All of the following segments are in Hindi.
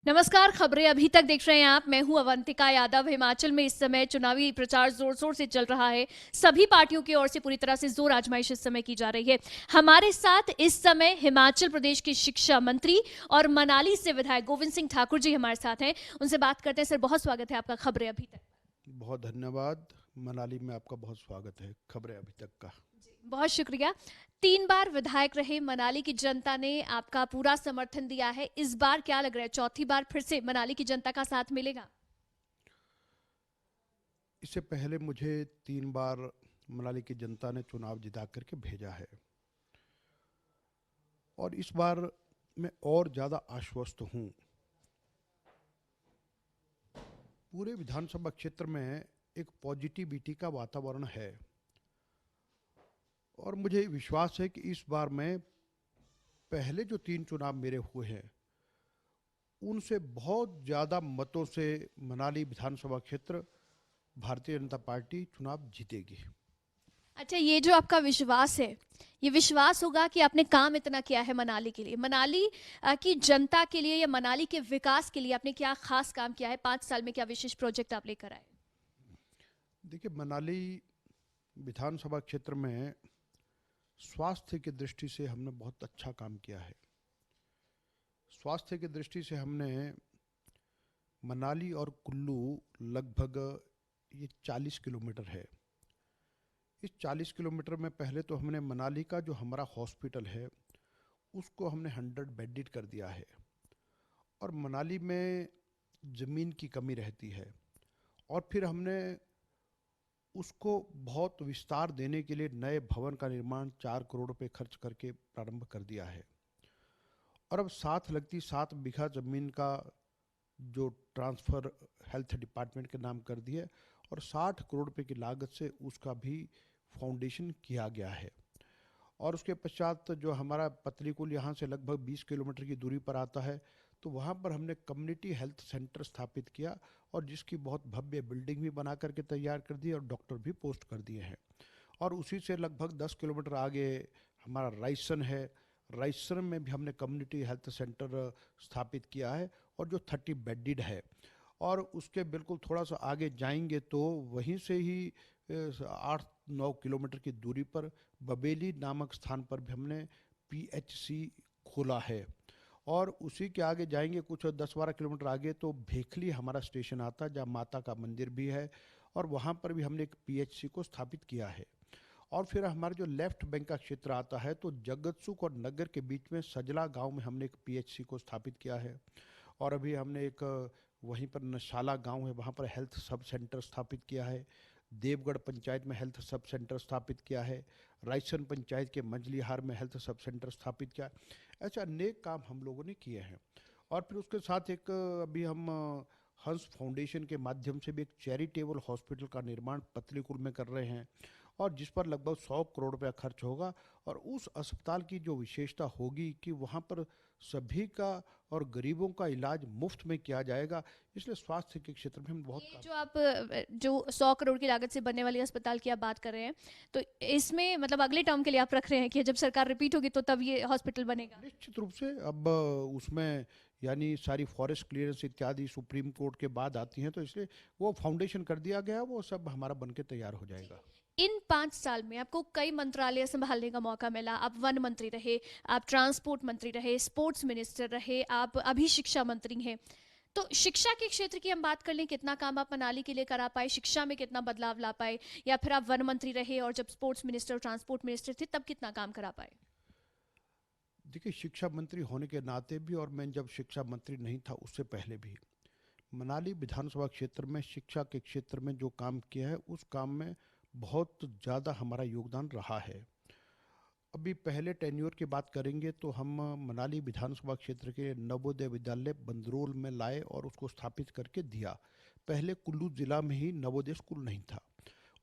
नमस्कार, खबरें अभी तक देख रहे हैं आप। मैं हूं अवंतिका यादव। हिमाचल में इस समय चुनावी प्रचार जोर शोर से चल रहा है। सभी पार्टियों की ओर से पूरी तरह से जोर आजमाइश इस समय की जा रही है। हमारे साथ इस समय हिमाचल प्रदेश के शिक्षा मंत्री और मनाली से विधायक गोविंद सिंह ठाकुर जी हमारे साथ हैं। उनसे बात करते हैं। सर, बहुत स्वागत है आपका खबरें अभी तक। बहुत धन्यवाद। मनाली में आपका बहुत स्वागत है खबरें अभी तक का। बहुत शुक्रिया। 3 बार विधायक रहे, मनाली की जनता ने आपका पूरा समर्थन दिया है। इस बार क्या लग रहा है, चौथी बार फिर से मनाली की जनता का साथ मिलेगा? इससे पहले मुझे 3 बार मनाली की जनता ने चुनाव जिता करके भेजा है और इस बार मैं और ज़्यादा आश्वस्त हूँ। पूरे विधानसभा क्षेत्र में एक पॉजिटिविटी का वातावरण है और मुझे विश्वास है कि इस बार मैं पहले जो 3 चुनाव मेरे हुए हैं उनसे बहुत ज़्यादा मतों से मनाली विधानसभा क्षेत्र भारतीय जनता पार्टी चुनाव जीतेगी। अच्छा, ये जो आपका विश्वास है, ये विश्वास होगा कि आपने काम इतना किया है मनाली के लिए, मनाली की जनता के लिए या मनाली के विकास के लिए आपने क्या खास काम किया है? 5 साल में क्या विशेष प्रोजेक्ट आप लेकर आए? देखिए, मनाली विधानसभा क्षेत्र में स्वास्थ्य की दृष्टि से हमने बहुत अच्छा काम किया है। स्वास्थ्य की दृष्टि से हमने मनाली और कुल्लू लगभग ये 40 किलोमीटर है। इस 40 किलोमीटर में पहले तो हमने मनाली का जो हमारा हॉस्पिटल है उसको हमने 100 बेडेड कर दिया है और मनाली में ज़मीन की कमी रहती है और फिर हमने उसको बहुत विस्तार देने के लिए नए भवन का निर्माण 4 करोड़ रुपए खर्च करके प्रारंभ कर दिया है और अब साथ लगती 7 बीघा ज़मीन का जो ट्रांसफ़र हेल्थ डिपार्टमेंट के नाम कर दिए और 60 करोड़ रुपए की लागत से उसका भी फाउंडेशन किया गया है। और उसके पश्चात जो हमारा पतलीकुल यहाँ से लगभग 20 किलोमीटर की दूरी पर आता है तो वहाँ पर हमने कम्युनिटी हेल्थ सेंटर स्थापित किया और जिसकी बहुत भव्य बिल्डिंग भी बना करके तैयार कर दी और डॉक्टर भी पोस्ट कर दिए हैं। और उसी से लगभग 10 किलोमीटर आगे हमारा रायसन है। रायसन में भी हमने कम्युनिटी हेल्थ सेंटर स्थापित किया है और जो 30 बेडेड है। और उसके बिल्कुल थोड़ा सा आगे जाएंगे तो वहीं से ही 8-9 किलोमीटर की दूरी पर बबेली नामक स्थान पर भी हमने पीएचसी खोला है। और उसी के आगे जाएंगे कुछ 10-12 किलोमीटर आगे तो भेखली हमारा स्टेशन आता है जहाँ माता का मंदिर भी है और वहाँ पर भी हमने एक पीएचसी को स्थापित किया है। और फिर हमारा जो लेफ्ट बैंक का क्षेत्र आता है तो जगतसुख और नगर के बीच में सजला गांव में हमने एक पीएचसी को स्थापित किया है। और अभी हमने एक वहीं पर नशाला गांव है वहाँ पर हेल्थ सब सेंटर स्थापित किया है। देवगढ़ पंचायत में हेल्थ सब सेंटर स्थापित किया है। रायसन पंचायत के मंजलीहार में हेल्थ सब सेंटर स्थापित किया। ऐसे अनेक काम हम लोगों ने किए हैं। और फिर उसके साथ एक अभी हम हंस फाउंडेशन के माध्यम से भी एक चैरिटेबल हॉस्पिटल का निर्माण पतलीकुल में कर रहे हैं और जिस पर लगभग 100 करोड़ रुपया खर्च होगा। और उस अस्पताल की जो विशेषता होगी कि वहाँ पर सभी का और गरीबों का इलाज मुफ्त में किया जाएगा। इसलिए स्वास्थ्य के क्षेत्र में हम बहुत ये काम। जो आप जो 100 करोड़ की लागत से बनने वाली अस्पताल की आप बात कर रहे हैं, तो इसमें मतलब अगले टर्म के लिए आप रख रहे हैं कि जब सरकार रिपीट होगी तो तब ये हॉस्पिटल बनेगा? निश्चित रूप से अब उसमें यानी सारी फॉरेस्ट क्लियरेंस इत्यादि सुप्रीम कोर्ट के बाद आती हैं तो इसलिए वो फाउंडेशन कर दिया गया, वो सब हमारा बन के तैयार हो ठीक जाएगा। है। इन 5 साल में आपको कई मंत्रालय संभालने का मौका मिला। आप वन मंत्री रहे, आप ट्रांसपोर्ट मंत्री रहे, स्पोर्ट्स मिनिस्टर रहे, आप अभी शिक्षा मंत्री हैं। तो शिक्षा के क्षेत्र की हम बात कर लें, कितना काम आप मनाली के लिए करा पाए, शिक्षा में कितना बदलाव ला पाए? या फिर आप वन मंत्री रहे और जब स्पोर्ट्स मिनिस्टर और ट्रांसपोर्ट मिनिस्टर थे तब कितना काम करा पाए? देखिए, शिक्षा मंत्री होने के नाते भी और मैं जब शिक्षा मंत्री नहीं था उससे पहले भी मनाली विधानसभा क्षेत्र में शिक्षा के क्षेत्र में जो काम किया है उस काम में बहुत ज़्यादा हमारा योगदान रहा है। अभी पहले टेन्योर की बात करेंगे तो हम मनाली विधानसभा क्षेत्र के नवोदय विद्यालय बंदरोल में लाए और उसको स्थापित करके दिया। पहले कुल्लू ज़िला में ही नवोदय स्कूल नहीं था।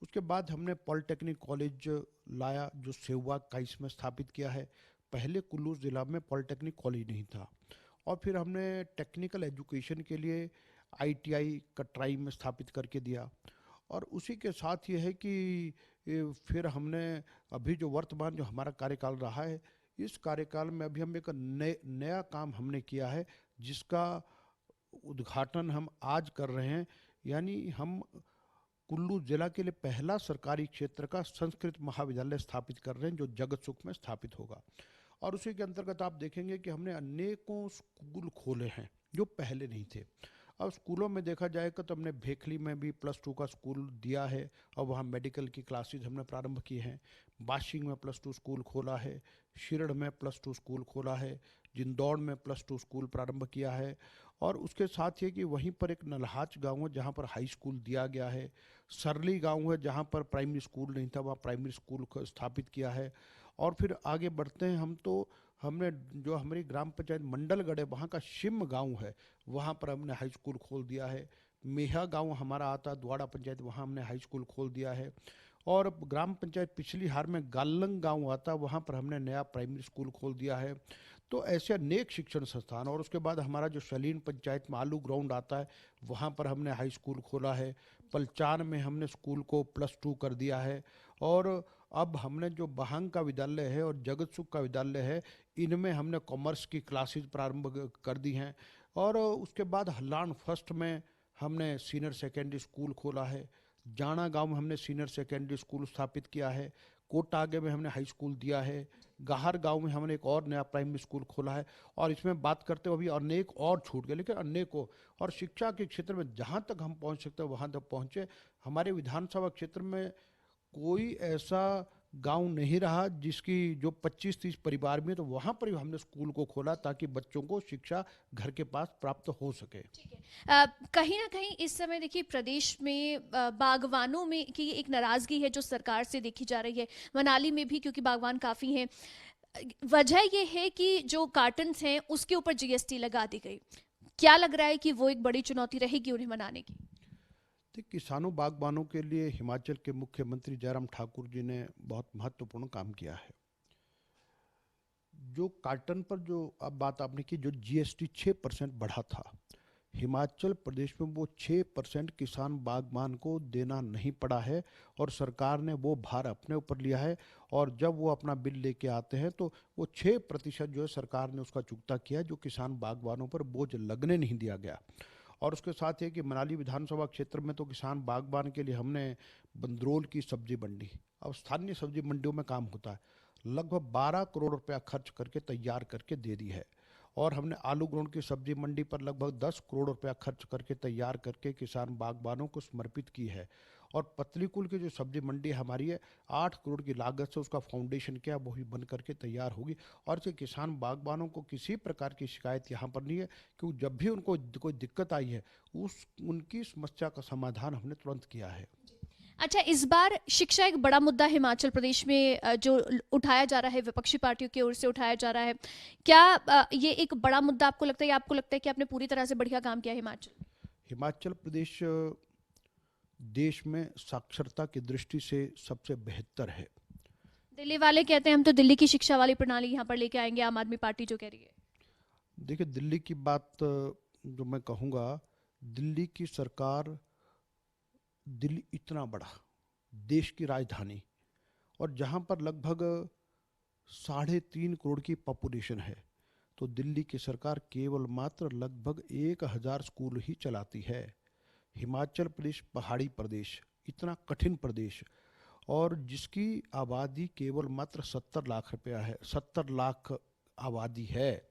उसके बाद हमने पॉलिटेक्निक कॉलेज लाया जो सेववाग काइस में स्थापित किया है। पहले कुल्लू ज़िला में पॉलिटेक्निक कॉलेज नहीं था। और फिर हमने टेक्निकल एजुकेशन के लिए आईटीआई कटराई में स्थापित करके दिया। और उसी के साथ ये है कि फिर हमने अभी जो वर्तमान जो हमारा कार्यकाल रहा है इस कार्यकाल में अभी हम एक नया काम हमने किया है जिसका उद्घाटन हम आज कर रहे हैं, यानी हम कुल्लू जिला के लिए पहला सरकारी क्षेत्र का संस्कृत महाविद्यालय स्थापित कर रहे हैं, जो जगतसुख में स्थापित होगा। और उसी के अंतर्गत आप देखेंगे कि हमने अनेकों स्कूल खोले हैं जो पहले नहीं थे। अब स्कूलों में देखा जाएगा तो हमने भेखली में भी +2 का स्कूल दिया है और वहाँ मेडिकल की क्लासेस हमने प्रारंभ की हैं। बाशिंग में +2 स्कूल खोला है, शिरड में +2 स्कूल खोला है, जिंदौड़ में +2 स्कूल प्रारंभ किया है। और उसके साथ ही कि वहीं पर एक नल्हाच गांव है जहाँ पर हाई स्कूल दिया गया है। सरली गांव है जहाँ पर प्राइमरी स्कूल नहीं था, वहाँ प्राइमरी स्कूल स्थापित किया है। और फिर आगे बढ़ते हैं हम तो हमने जो हमारी ग्राम पंचायत मंडलगढ़ है वहाँ का शिम गांव है, वहाँ पर हमने हाई स्कूल खोल दिया है। मेहा गांव हमारा आता है द्वाड़ा पंचायत, वहाँ हमने हाई स्कूल खोल दिया है। और ग्राम पंचायत पिछली हार में गालंग गांव आता है, वहाँ पर हमने नया प्राइमरी स्कूल खोल दिया है। तो ऐसे अनेक शिक्षण संस्थान। और उसके बाद हमारा जो सलीन पंचायत में आलू ग्राउंड आता है, वहाँ पर हमने हाई स्कूल खोला है। पलचान में हमने स्कूल को +2 कर दिया है। और अब हमने जो बहांग का विद्यालय है और जगतसुख का विद्यालय है, इनमें हमने कॉमर्स की क्लासेस प्रारंभ कर दी हैं। और उसके बाद हल्लान फर्स्ट में हमने सीनियर सेकेंडरी स्कूल खोला है। जाना गांव में हमने सीनियर सेकेंडरी स्कूल स्थापित किया है। कोटागे में हमने हाई स्कूल दिया है। गाहर गांव में हमने एक और नया प्राइमरी स्कूल खोला है। और इसमें बात करते हुए अभी अनेक और छूट गए, लेकिन अनेकों। और शिक्षा के क्षेत्र में जहाँ तक हम पहुँच सकते हैं वहाँ तक पहुँचे। हमारे विधानसभा क्षेत्र में कोई ऐसा गांव नहीं रहा जिसकी जो 25-30 परिवार में, तो वहाँ पर भी हमने स्कूल को खोला ताकि बच्चों को शिक्षा घर के पास प्राप्त हो सके। ठीक है। कहीं ना कहीं इस समय देखिए प्रदेश में बागवानों में की एक नाराजगी है जो सरकार से देखी जा रही है, मनाली में भी, क्योंकि बागवान काफी हैं। वजह यह है कि जो कार्टन्स हैं उसके ऊपर जीएसटी लगा दी गई। क्या लग रहा है कि वो एक बड़ी चुनौती रहेगी उन्हें मनाने की? तो किसानों बागबानों के लिए हिमाचल के मुख्यमंत्री जयराम ठाकुर जी ने बहुत महत्वपूर्ण काम किया है। जो कार्टन पर जो अब बात आपने की, जो जीएसटी 6% बढ़ा था, हिमाचल प्रदेश में वो 6% किसान बागबान को देना नहीं पड़ा है और सरकार ने वो भार अपने ऊपर लिया है। और जब वो अपना बिल लेके आते हैं तो वो 6% जो है सरकार ने उसका चुकता किया, जो किसान बागबानों पर बोझ लगने नहीं दिया गया। और उसके साथ ये कि मनाली विधानसभा क्षेत्र में तो किसान बागबान के लिए हमने बंदरोल की सब्जी मंडी, अब स्थानीय सब्जी मंडियों में काम होता है, लगभग 12 करोड़ रुपया खर्च करके तैयार करके दे दी है। और हमने आलू ग्राउंड की सब्जी मंडी पर लगभग 10 करोड़ रुपया खर्च करके तैयार करके किसान बागबानों को समर्पित की है। और पतलीकुल की जो सब्जी मंडी हमारी है, 8 करोड़ की लागत से उसका फाउंडेशन क्या वो भी बन करके तैयार होगी। और इससे किसान बागबानों को किसी प्रकार की शिकायत यहाँ पर नहीं है, क्योंकि जब भी उनको कोई दिक्कत आई है उनकी समस्या का समाधान हमने तुरंत किया है। अच्छा, इस बार शिक्षा एक बड़ा मुद्दा हिमाचल प्रदेश में जो उठाया जा रहा है, विपक्षी पार्टियों की ओर से उठाया जा रहा है। क्या ये एक बड़ा मुद्दा आपको लगता है, या आपको लगता है कि आपने पूरी तरह से बढ़िया काम किया हिमाचल? हिमाचल प्रदेश देश में साक्षरता की दृष्टि से सबसे बेहतर है। दिल्ली वाले कहते हैं हम तो दिल्ली की शिक्षा वाली प्रणाली यहाँ पर लेके आएंगे, आम आदमी पार्टी जो कह रही है। देखिए, दिल्ली की बात जो मैं कहूँगा, दिल्ली की सरकार, दिल्ली इतना बड़ा देश की राजधानी और जहाँ पर लगभग 3.5 करोड़ की पॉपुलेशन है, तो दिल्ली की सरकार केवल मात्र लगभग 1000 स्कूल ही चलाती है। हिमाचल प्रदेश पहाड़ी प्रदेश, इतना कठिन प्रदेश, और जिसकी आबादी केवल मात्र 70 लाख रुपया है, 70 लाख आबादी है।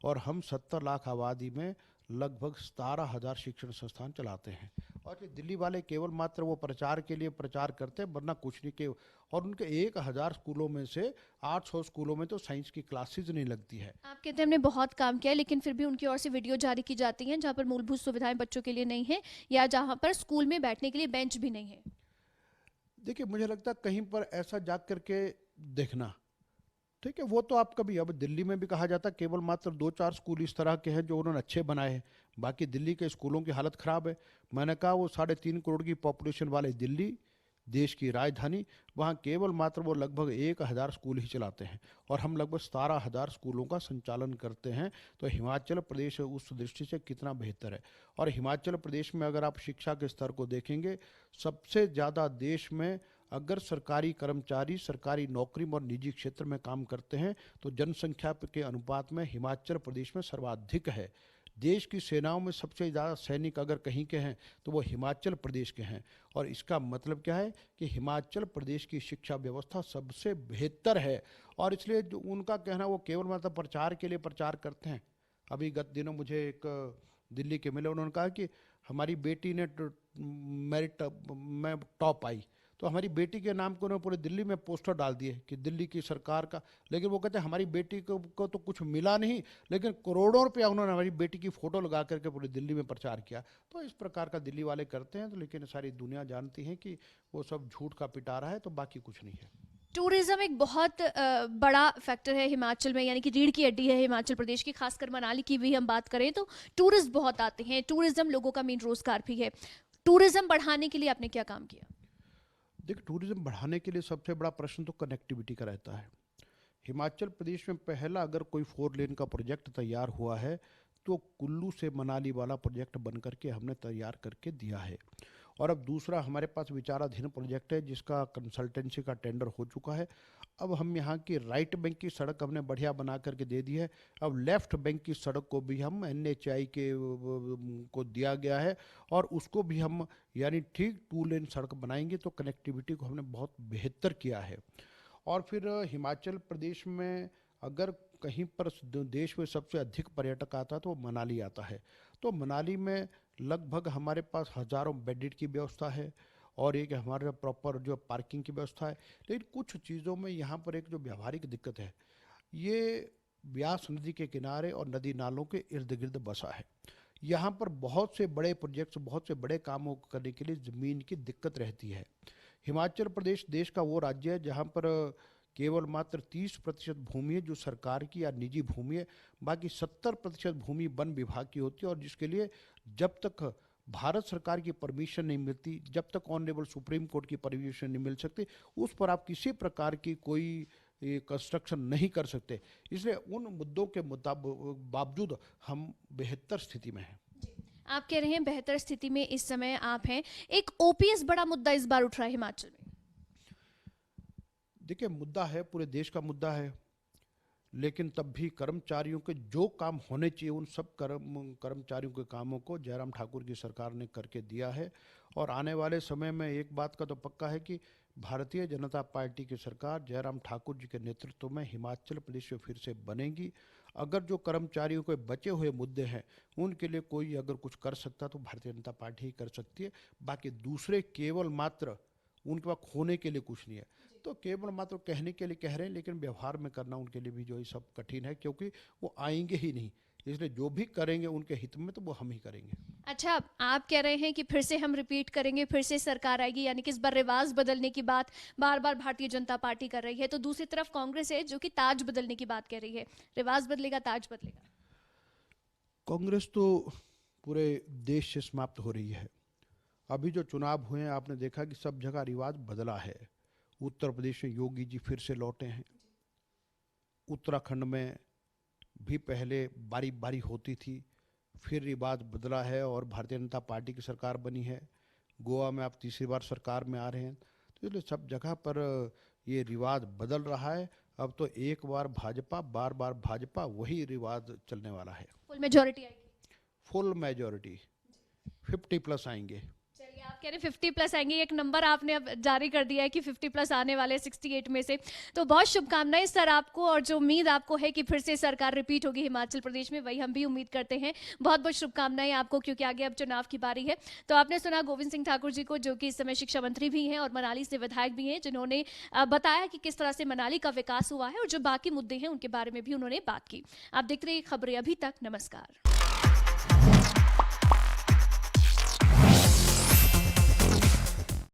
और हम 70 लाख आबादी में लगभग 17,000 शिक्षण संस्थान चलाते हैं। और ये दिल्ली वाले केवल मात्र वो प्रचार के लिए प्रचार करते हैं, वरना कुछ नहीं के। और उनके 1000 स्कूलों में से 800 स्कूलों में तो साइंस की क्लासेज नहीं लगती है। आप कहते हैं हमने बहुत काम किया है, लेकिन फिर भी उनकी ओर से वीडियो जारी की जाती हैं जहाँ पर मूलभूत सुविधाएं बच्चों के लिए नहीं है, या जहाँ पर स्कूल में बैठने के लिए बेंच भी नहीं है। देखिए, मुझे लगता है कहीं पर ऐसा जा करके देखना, ठीक है, वो तो आप कभी, अब दिल्ली में भी कहा जाता है केवल मात्र 2-4 स्कूल इस तरह के हैं जो उन्होंने अच्छे बनाए हैं, बाकी दिल्ली के स्कूलों की हालत ख़राब है। मैंने कहा वो 3.5 करोड़ की पॉपुलेशन वाले दिल्ली, देश की राजधानी, वहाँ केवल मात्र वो लगभग 1000 स्कूल ही चलाते हैं और हम लगभग 17,000 स्कूलों का संचालन करते हैं। तो हिमाचल प्रदेश उस दृष्टि से कितना बेहतर है। और हिमाचल प्रदेश में अगर आप शिक्षा के स्तर को देखेंगे, सबसे ज़्यादा देश में अगर सरकारी कर्मचारी सरकारी नौकरी और निजी क्षेत्र में काम करते हैं तो जनसंख्या के अनुपात में हिमाचल प्रदेश में सर्वाधिक है। देश की सेनाओं में सबसे ज़्यादा सैनिक अगर कहीं के हैं तो वो हिमाचल प्रदेश के हैं। और इसका मतलब क्या है कि हिमाचल प्रदेश की शिक्षा व्यवस्था सबसे बेहतर है। और इसलिए जो उनका कहना, वो केवल मतलब प्रचार के लिए प्रचार करते हैं। अभी गत दिनों मुझे एक दिल्ली के मिले, उन्होंने कहा कि हमारी बेटी ने मेरिट में टॉप आई, तो हमारी बेटी के नाम को उन्होंने पूरे दिल्ली में पोस्टर डाल दिए कि दिल्ली की सरकार का। लेकिन वो कहते हैं हमारी बेटी को तो कुछ मिला नहीं, लेकिन करोड़ों रुपया उन्होंने हमारी बेटी की फ़ोटो लगा करके पूरी दिल्ली में प्रचार किया। तो इस प्रकार का दिल्ली वाले करते हैं, तो लेकिन सारी दुनिया जानती है कि वो सब झूठ का पिटारा है, तो बाकी कुछ नहीं है। टूरिज्म एक बहुत बड़ा फैक्टर है हिमाचल में, यानी कि रीढ़ की हड्डी है हिमाचल प्रदेश की। खासकर मनाली की भी हम बात करें तो टूरिस्ट बहुत आते हैं। टूरिज्म लोगों का मेन रोजगार भी है। टूरिज्म बढ़ाने के लिए आपने क्या काम किया? देखिए, टूरिज्म बढ़ाने के लिए सबसे बड़ा प्रश्न तो कनेक्टिविटी का रहता है। हिमाचल प्रदेश में पहला अगर कोई 4 लेन का प्रोजेक्ट तैयार हुआ है तो कुल्लू से मनाली वाला प्रोजेक्ट बन करके हमने तैयार करके दिया है। और अब दूसरा हमारे पास विचाराधीन प्रोजेक्ट है जिसका कंसल्टेंसी का टेंडर हो चुका है। अब हम यहाँ की राइट बैंक की सड़क हमने बढ़िया बना करके दे दी है। अब लेफ्ट बैंक की सड़क को भी हम NHAI के को दिया गया है, और उसको भी हम यानी ठीक 2 लेन सड़क बनाएंगे, तो कनेक्टिविटी को हमने बहुत बेहतर किया है। और फिर हिमाचल प्रदेश में अगर कहीं पर देश में सबसे अधिक पर्यटक आता है तो मनाली आता है। तो मनाली में लगभग हमारे पास हज़ारों बेडेड की व्यवस्था है, और एक हमारे प्रॉपर जो पार्किंग की व्यवस्था है। लेकिन कुछ चीज़ों में यहाँ पर एक जो व्यावहारिक दिक्कत है, ये ब्यास नदी के किनारे और नदी नालों के इर्द गिर्द बसा है। यहाँ पर बहुत से बड़े प्रोजेक्ट्स, बहुत से बड़े कामों को करने के लिए ज़मीन की दिक्कत रहती है। हिमाचल प्रदेश देश का वो राज्य है जहाँ पर केवल मात्र 30% भूमि है जो सरकार की या निजी भूमि है। बाकी 70% भूमि वन विभाग की होती है, और जिसके लिए जब तक भारत सरकार की परमिशन नहीं मिलती, जब तक ऑनरेबल सुप्रीम कोर्ट की परमिशन नहीं मिल सकती, उस पर आप किसी प्रकार की कोई कंस्ट्रक्शन नहीं कर सकते। इसलिए उन मुद्दों के बावजूद हम बेहतर स्थिति में हैं। आप कह रहे हैं बेहतर स्थिति में इस समय आप हैं। एक OPS बड़ा मुद्दा इस बार उठ रहा है हिमाचल में। देखिए, मुद्दा है, पूरे देश का मुद्दा है, लेकिन तब भी कर्मचारियों के जो काम होने चाहिए उन सब कर्मचारियों के कामों को जयराम ठाकुर की सरकार ने करके दिया है। और आने वाले समय में एक बात का तो पक्का है कि भारतीय जनता पार्टी की सरकार जयराम ठाकुर जी के नेतृत्व में हिमाचल प्रदेश में फिर से बनेगी। अगर जो कर्मचारियों के बचे हुए मुद्दे हैं उनके लिए कोई अगर कुछ कर सकता तो भारतीय जनता पार्टी ही कर सकती है। बाकी दूसरे केवल मात्र उनके पास खोने के लिए कुछ नहीं है, तो केवल मात्र कहने के लिए कह रहे हैं, लेकिन व्यवहार में करना उनके लिए भी जो है सब कठिन है, क्योंकि वो आएंगे ही नहीं। इसलिए जो भी करेंगे उनके हित में तो वो हम ही करेंगे। अच्छा, आप कह रहे हैं कि फिर से हम रिपीट करेंगे, फिर से सरकार आएगी, यानी कि इस बार रिवाज बदलने की बात बार बार भारतीय जनता पार्टी कर रही है। तो दूसरी तरफ कांग्रेस है जो कि ताज बदलने की बात कह रही है। रिवाज बदलेगा, ताज बदलेगा? कांग्रेस तो पूरे देश से समाप्त हो रही है। अभी जो चुनाव हुए हैं आपने देखा कि सब जगह रिवाज बदला है। उत्तर प्रदेश में योगी जी फिर से लौटे हैं। उत्तराखंड में भी पहले बारी बारी होती थी, फिर रिवाज बदला है और भारतीय जनता पार्टी की सरकार बनी है। गोवा में आप तीसरी बार सरकार में आ रहे हैं, तो इसलिए सब जगह पर ये रिवाज बदल रहा है। अब तो एक बार भाजपा, बार बार भाजपा, वही रिवाज चलने वाला है। फुल मेजोरिटी आएगी? फुल मेजोरिटी 50+ आएंगे। चलिए, आप कह रहे हैं 50+ आएंगे। एक नंबर आपने अब जारी कर दिया है कि 50+ आने वाले 68 में से। तो बहुत शुभकामनाएं सर आपको, और जो उम्मीद आपको है कि फिर से सरकार रिपीट होगी हिमाचल प्रदेश में, वही हम भी उम्मीद करते हैं। बहुत बहुत शुभकामनाएं आपको, क्योंकि आगे अब चुनाव की बारी है। तो आपने सुना गोविंद सिंह ठाकुर जी को, जो कि इस समय शिक्षा मंत्री भी हैं और मनाली से विधायक भी हैं, जिन्होंने बताया कि किस तरह से मनाली का विकास हुआ है और जो बाकी मुद्दे हैं उनके बारे में भी उन्होंने बात की। आप देखते रहिए खबरें अभी तक। नमस्कार।